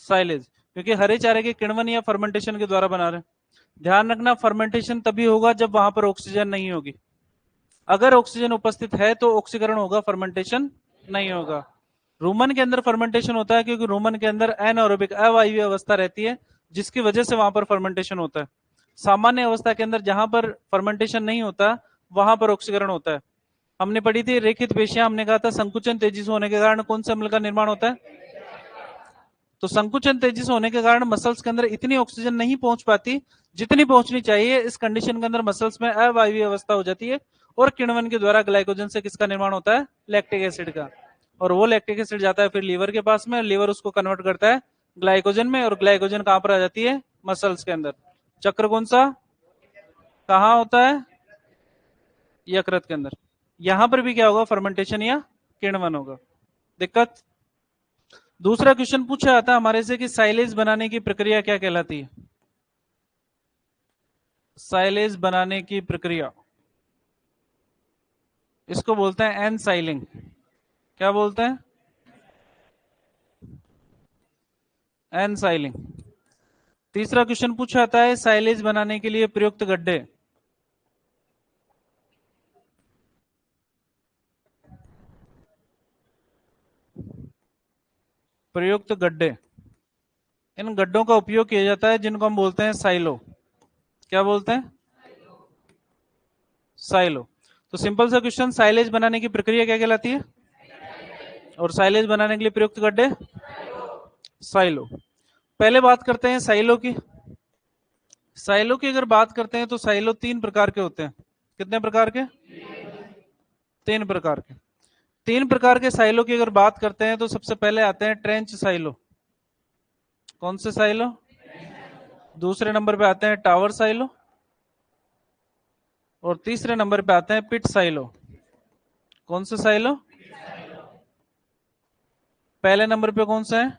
साइलेज, क्योंकि हरे चारे के किण्वन या फर्मेंटेशन के द्वारा बना रहे हैं। ध्यान रखना, फर्मेंटेशन तभी होगा जब वहां पर ऑक्सीजन नहीं होगी। अगर ऑक्सीजन उपस्थित है तो ऑक्सीकरण होगा, फर्मेंटेशन नहीं होगा। रूमन के अंदर फर्मेंटेशन होता है क्योंकि रूमन के अंदर एनारोबिक अवायवीय अवस्था रहती है, जिसकी वजह से वहां पर फर्मेंटेशन होता है। सामान्य अवस्था के अंदर जहां पर फर्मेंटेशन नहीं होता वहां पर ऑक्सीकरण होता है। हमने पढ़ी थी रेखित पेशियां, हमने कहा था संकुचन तेजी से होने के कारण कौन से अम्ल का निर्माण होता है? तो संकुचन तेजी से होने के कारण मसल्स के अंदर इतनी ऑक्सीजन नहीं पहुंच पाती जितनी पहुंचनी चाहिए। इस कंडीशन के अंदर मसल्स में अवायवीय अवस्था हो जाती है और किण्वन के द्वारा ग्लाइकोजन से किसका निर्माण होता है? लैक्टिक एसिड का। और वो लैक्टिक एसिड जाता है फिर लीवर के पास में, लीवर उसको कन्वर्ट करता है ग्लाइकोजन में, और ग्लाइकोजन कहां पर आ जाती है? मसल्स के अंदर। चक्र कौन सा कहां होता है? यकृत के अंदर। यहां पर भी क्या होगा? फर्मेंटेशन या किण्वन होगा। दिक्कत? दूसरा क्वेश्चन पूछा जाता है हमारे से कि साइलेज बनाने की प्रक्रिया क्या कहलाती है? साइलेज बनाने की प्रक्रिया, इसको बोलते हैं एन साइलिंग। क्या बोलते हैं? एन साइलिंग। तीसरा क्वेश्चन पूछा जाता है साइलेज बनाने के लिए प्रयुक्त गड्ढे। प्रयुक्त गड्ढे, इन गड्ढों का उपयोग किया जाता है जिनको हम बोलते हैं साइलो। क्या बोलते हैं? साइलो। तो सिंपल सा क्वेश्चन, साइलेज बनाने की प्रक्रिया क्या कहलाती है? और साइलेज बनाने के लिए प्रयुक्त गड्ढे साइलो। पहले बात करते हैं साइलो की। साइलो की अगर बात करते हैं तो साइलो तीन प्रकार के होते हैं। कितने प्रकार के? तीन प्रकार के। तीन प्रकार के साइलो की अगर बात करते हैं तो सबसे पहले आते हैं ट्रेंच साइलो। कौन से साइलो? दूसरे नंबर पे आते हैं टावर साइलो, और तीसरे नंबर पे आते हैं पिट साइलो। कौन से साइलो? पहले नंबर पे कौन सा है?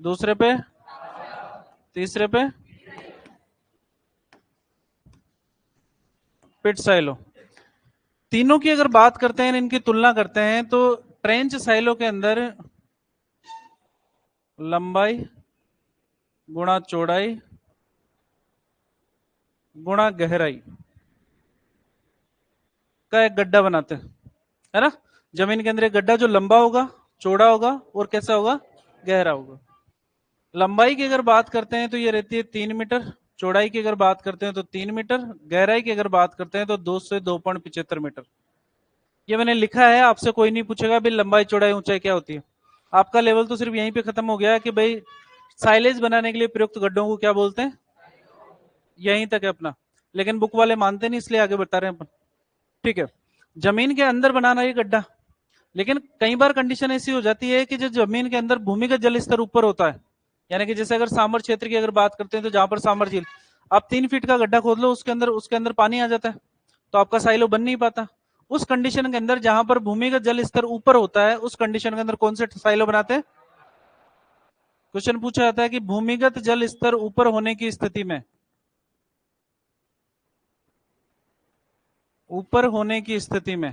दूसरे पे? तीसरे पे? पिट साइलो। तीनों की अगर बात करते हैं, इनकी तुलना करते हैं, तो ट्रेंच साइलो के अंदर लंबाई गुणा चौड़ाई गुणा गहराई का एक गड्ढा बनाते हैं, है ना। जमीन के अंदर एक गड्ढा जो लंबा होगा, चौड़ा होगा और कैसा होगा? गहरा होगा। लंबाई की अगर बात करते हैं तो ये रहती है 3 मीटर, चौड़ाई की अगर बात करते हैं तो 3 मीटर, गहराई की अगर बात करते हैं तो 2 से 2.75 मीटर। ये मैंने लिखा है, आपसे कोई नहीं पूछेगा भाई लंबाई चौड़ाई ऊंचाई क्या होती है। आपका लेवल तो सिर्फ यहीं पे खत्म हो गया कि भाई साइलेज बनाने के लिए प्रयुक्त गड्ढों को क्या बोलते हैं, यहीं तक है अपना। लेकिन बुक वाले मानते नहीं, इसलिए आगे बता रहे हैं अपन। ठीक है, जमीन के अंदर बनाना ये गड्ढा। लेकिन कई बार कंडीशन ऐसी हो जाती है कि जो जमीन के अंदर भूमिगत जल स्तर ऊपर होता है, यानी कि जैसे अगर सामर क्षेत्र की अगर बात करते हैं तो जहां पर सामर झील, आप 3 फीट का गड्ढा खोद लो, उसके अंदर पानी आ जाता है, तो आपका साइलो बन नहीं पाता। उस कंडीशन के अंदर जहां पर भूमिगत जल स्तर ऊपर होता है, उस कंडीशन के अंदर कौन से साइलो बनाते हैं? क्वेश्चन पूछा जाता है कि भूमिगत जल स्तर ऊपर होने की स्थिति में, ऊपर होने की स्थिति में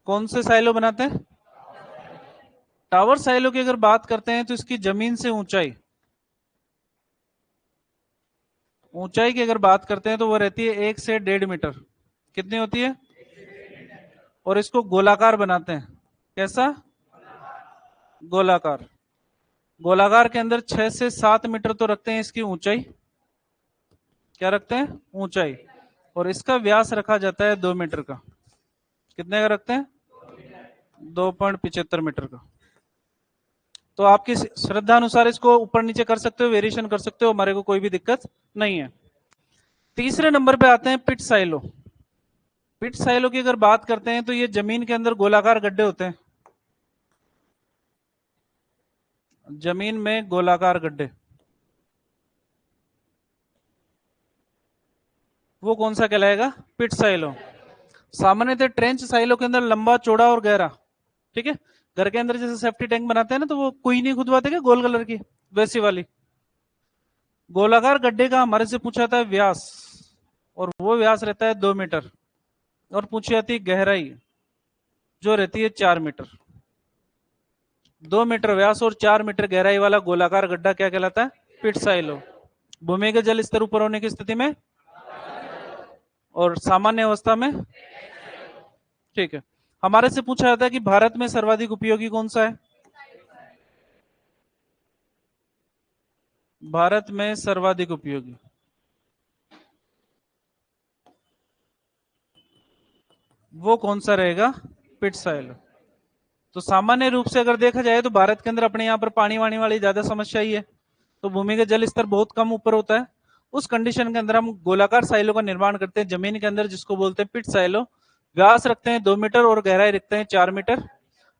कौन से साइलो बनाते हैं? टावर साइलो की अगर बात करते हैं तो इसकी जमीन से ऊंचाई, ऊंचाई की अगर बात करते हैं तो वो रहती है 1 से 1.5 मीटर। कितनी होती है? और इसको गोलाकार बनाते हैं। कैसा? गोलाकार। गोलाकार के अंदर 6 से 7 मीटर तो रखते हैं इसकी ऊंचाई। क्या रखते हैं? ऊंचाई। और इसका व्यास रखा जाता है 2 मीटर का। कितने का रखते हैं? 2.75 मीटर का। तो आपकी श्रद्धा अनुसार इसको ऊपर नीचे कर सकते हो, वेरिएशन कर सकते हो, हमारे को कोई भी दिक्कत नहीं है। तीसरे नंबर पे आते हैं पिट साइलो। पिट साइलो की अगर बात करते हैं तो ये जमीन के अंदर गोलाकार गड्ढे होते हैं, जमीन में गोलाकार गड्ढे। वो कौन सा कहलाएगा? पिट साइलो। सामान्यतः ट्रेंच साइलो के अंदर लंबा चौड़ा और गहरा, ठीक है। घर के अंदर जैसे सेफ्टी टैंक बनाते हैं ना, तो वो कुई नहीं खुदवाते क्या गोल कलर की, वैसी वाली। गोलाकार गड्ढे का हमारे से पूछा था व्यास, और वो व्यास रहता है 2 मीटर। और पूछी जाती है गहराई, जो रहती है 4 मीटर। 2 मीटर व्यास और 4 मीटर गहराई वाला गोलाकार गड्ढा क्या कहलाता है? पिट साइलो। भूमिगत जल स्तर ऊपर होने की स्थिति में, और सामान्य अवस्था में। ठीक है, हमारे से पूछा जाता है कि भारत में सर्वाधिक उपयोगी कौन सा है? भारत में सर्वाधिक उपयोगी वो कौन सा रहेगा? पिट साइलो। तो सामान्य रूप से अगर देखा जाए तो भारत के अंदर अपने यहाँ पर पानी वानी वाली ज्यादा समस्या ही है, तो भूमिगत जल स्तर बहुत कम ऊपर होता है। उस कंडीशन के अंदर हम गोलाकार साइलो का निर्माण करते हैं जमीन के अंदर, जिसको बोलते हैं पिट साइलो। व्यास रखते हैं 2 मीटर और गहराई रखते हैं 4 मीटर।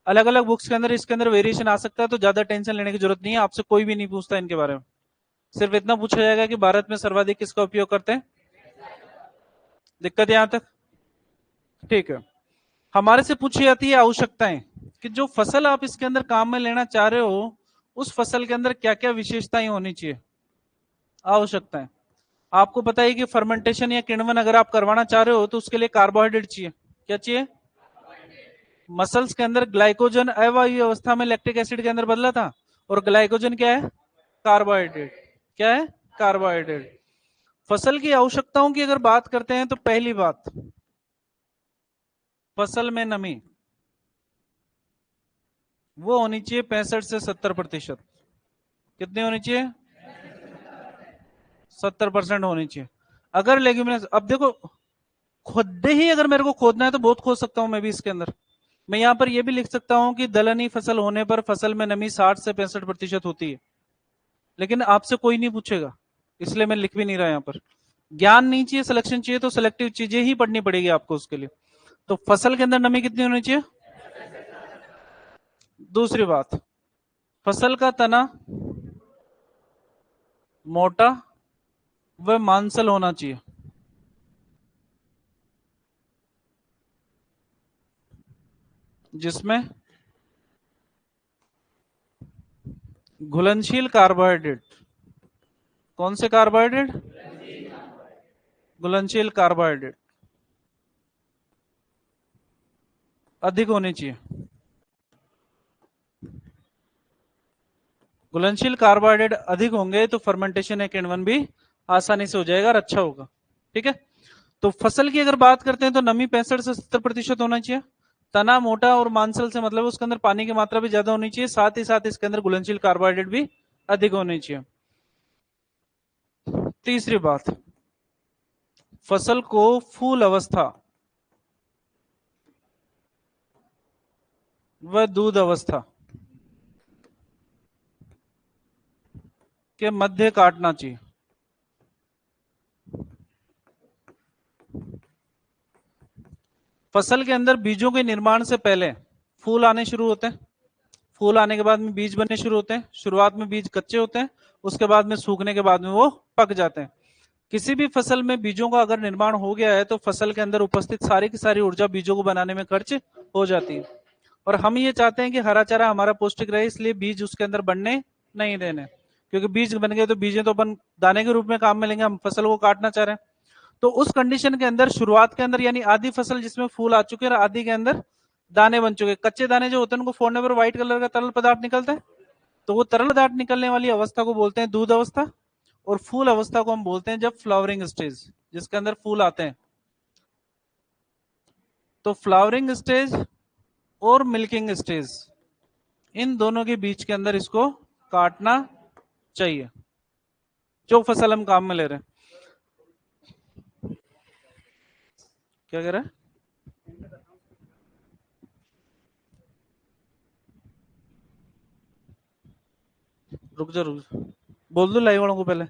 अलग अलग बुक्स के अंदर इसके अंदर वेरिएशन आ सकता है, तो ज्यादा टेंशन लेने की जरूरत नहीं है, आपसे कोई भी नहीं पूछता इनके बारे में। सिर्फ इतना पूछा जाएगा कि भारत में सर्वाधिक किसका उपयोग करते हैं। दिक्कत यहां तक? ठीक है, हमारे से पूछी जाती है आवश्यकताएं, कि जो फसल आप इसके अंदर काम में लेना चाह रहे हो, उस फसल के अंदर क्या क्या विशेषताएं होनी चाहिए। आवश्यकताएं, आपको पता है कि फर्मेंटेशन या किण्वन अगर आप करवाना चाह रहे हो तो उसके लिए कार्बोहाइड्रेट चाहिए। क्या चाहिए? मसल्स के अंदर ग्लाइकोजन अवायवीय अवस्था में लैक्टिक एसिड के अंदर बदला था, और ग्लाइकोजन क्या है? कार्बोहाइड्रेट। क्या है? कार्बोहाइड्रेट। फसल की आवश्यकताओं की अगर बात करते हैं तो पहली बात, फसल में नमी वो होनी चाहिए 65 से 70%। कितनी होनी चाहिए? 70% होनी चाहिए। अगर लेग्यूमिनस, अब देखो, खुद ही अगर मेरे को खोदना है तो बहुत खोद सकता हूं मैं भी इसके अंदर। मैं यहां पर यह भी लिख सकता हूं कि दलहनी फसल होने पर फसल में नमी 60 से 65% होती है, लेकिन आपसे कोई नहीं पूछेगा, इसलिए मैं लिख भी नहीं रहा यहां पर। ज्ञान नहीं चाहिए, सिलेक्शन चाहिए, तो सिलेक्टिव चीजें ही पढ़नी पड़ेगी आपको उसके लिए। तो फसल के अंदर नमी कितनी होनी चाहिए? दूसरी बात, फसल का तना मोटा व मांसल होना चाहिए, जिसमें घुलनशील कार्बोहाइड्रेट, कौन से कार्बोहाइड्रेट? घुलनशील कार्बोहाइड्रेट अधिक होनी चाहिए। घुलनशील कार्बोहाइड्रेट अधिक होंगे तो फर्मेंटेशन एक एंड वन भी आसानी से हो जाएगा और अच्छा होगा। ठीक है, तो फसल की अगर बात करते हैं तो नमी 65 से 70% होना चाहिए। तना मोटा और मांसल से मतलब उसके अंदर पानी की मात्रा भी ज्यादा होनी चाहिए, साथ ही साथ इसके अंदर घुलनशील कार्बोहाइड्रेट भी अधिक होनी चाहिए। तीसरी बात, फसल को फूल अवस्था व दूध अवस्था के मध्य काटना चाहिए। फसल के अंदर बीजों के निर्माण से पहले फूल आने शुरू होते हैं, फूल आने के बाद में बीज बनने शुरू होते हैं। शुरुआत में बीज कच्चे होते हैं, उसके बाद में सूखने के बाद में वो पक जाते हैं। किसी भी फसल में बीजों का अगर निर्माण हो गया है तो फसल के अंदर उपस्थित सारी की सारी ऊर्जा बीजों को बनाने में खर्च हो जाती है। और हम ये चाहते हैं कि हरा चारा हमारा पौष्टिक रहे, इसलिए बीज उसके अंदर बनने नहीं देने, क्योंकि बीज बन गए तो बीजें तो अपन दाने के रूप में काम में लेंगे, हम फसल को काटना चाह रहे हैं। तो उस कंडीशन के अंदर शुरुआत के अंदर यानी आधी फसल जिसमें फूल आ चुके हैं और आधी के अंदर दाने बन चुके हैं, कच्चे दाने जो होते हैं उनको फोड़ने पर व्हाइट कलर का तरल पदार्थ निकलता है, तो वो तरल पदार्थ निकलने वाली अवस्था को बोलते हैं दूध अवस्था। और फूल अवस्था को हम बोलते हैं जब फ्लावरिंग स्टेज, जिसके अंदर फूल आते हैं। तो फ्लावरिंग स्टेज और मिल्किंग स्टेज, इन दोनों के बीच के अंदर इसको काटना चाहिए, जो फसल हम काम में ले रहे हैं। क्या कह रहे हैं? रुक जा रुक जा, बोल दो लाइव वालों को पहले।